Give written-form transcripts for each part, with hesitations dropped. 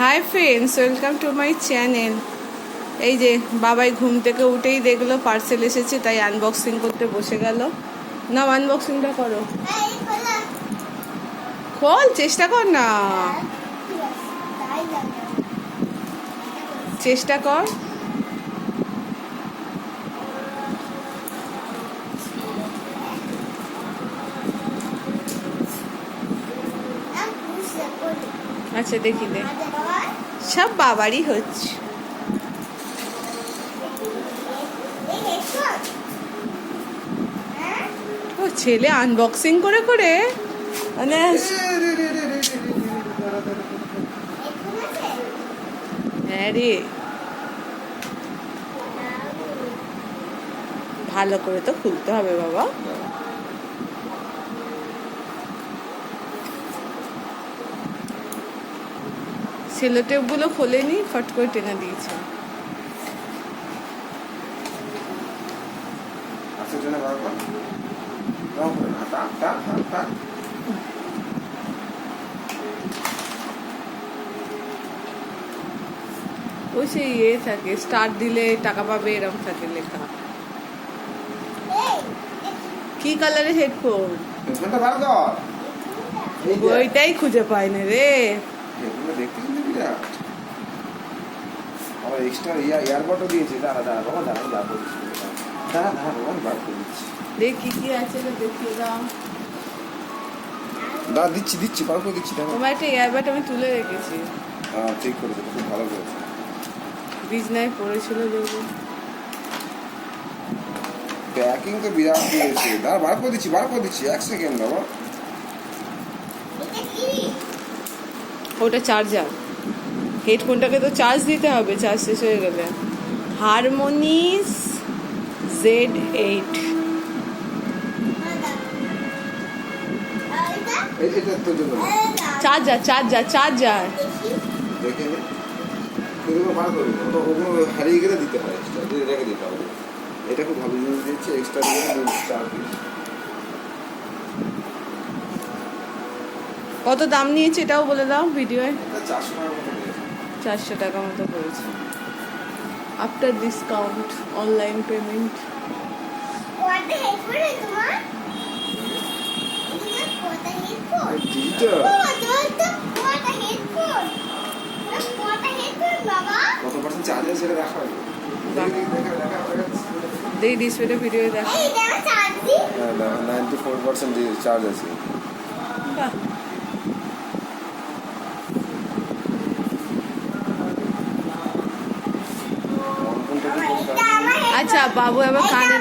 Hi friends, welcome to my channel. এই যে বাবাই ঘুম থেকে উঠেই দেখলো পার্সেল এসেছে, তাই আনবক্সিং করতে বসে গেল। না, আনবক্সিংটা করো। খোল, চেষ্টা কর না, চেষ্টা কর। আচ্ছা দেখি দে, সব বাবারই হচ্ছে। ও ছেলে আনবক্সিং করে করে মানে হ্যাঁ রে, ভালো করে তো খুলতে হবে বাবা। সেলোটেপ গুলো খোলেনি, ফট করে টেনে দিয়েছে। ওই সেই থাকে, স্টার্ট দিলে টাকা পাবে এরকম থাকে লেখা। কি কালারের হেডফোন? ওইটাই খুঁজে পাই না রে। দেখি কি আছে, দেখিয়ে দাও। দিচ্ছি বার করে দিচ্ছি। তোমার একটা ইয়ারবাড আমি তুলে রেখেছি। ঠিক করেছো, খুব ভালো করেছো। বিজনায় পড়েছিল দেখবো। প্যাকিং তো বিরাট দিয়েছে। দাঁড়া, বার করে দিচ্ছি 1 সেকেন্ড বাবা। ওটা চার্জার। হেডফোনটাকে তো চার্জ দিতে হবে, চার্জ শেষ হয়ে গেলে। হারমোনিস Z8। এটা তো জন্য চার্জার দেখে নে, কিন্তু বার করে দিন। ওগুলো হারিয়ে গেলে দিতে হয়, রেখে দিতে হবে। এটা খুব ভালো জিনিস দিচ্ছে, এক্সট্রা দিয়ে 4 পিস। কত দাম নিয়েছে এটাও বলে দাও ভিডিওয়ে। 400 টাকার400 টাকা মতো নিয়েছে। মতো পড়েছে আফটার ডিসকাউন্ট, অনলাইন পেমেন্ট। কত পার্সেন্ট চার্জ আছে সেটা দেখা হবে। দেখি ডিসপ্লেটা ভিডিও দেখো। 94% চার্জ আছে। বাহ, আচ্ছা বাবু এবার কানে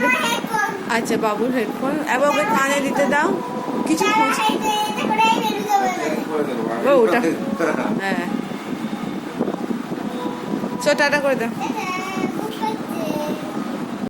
আচ্ছা বাবুর হেডফোন এবার ওকে কানে দিতে দাও। কিছু ওটা হ্যাঁ, টাটা করে দাও।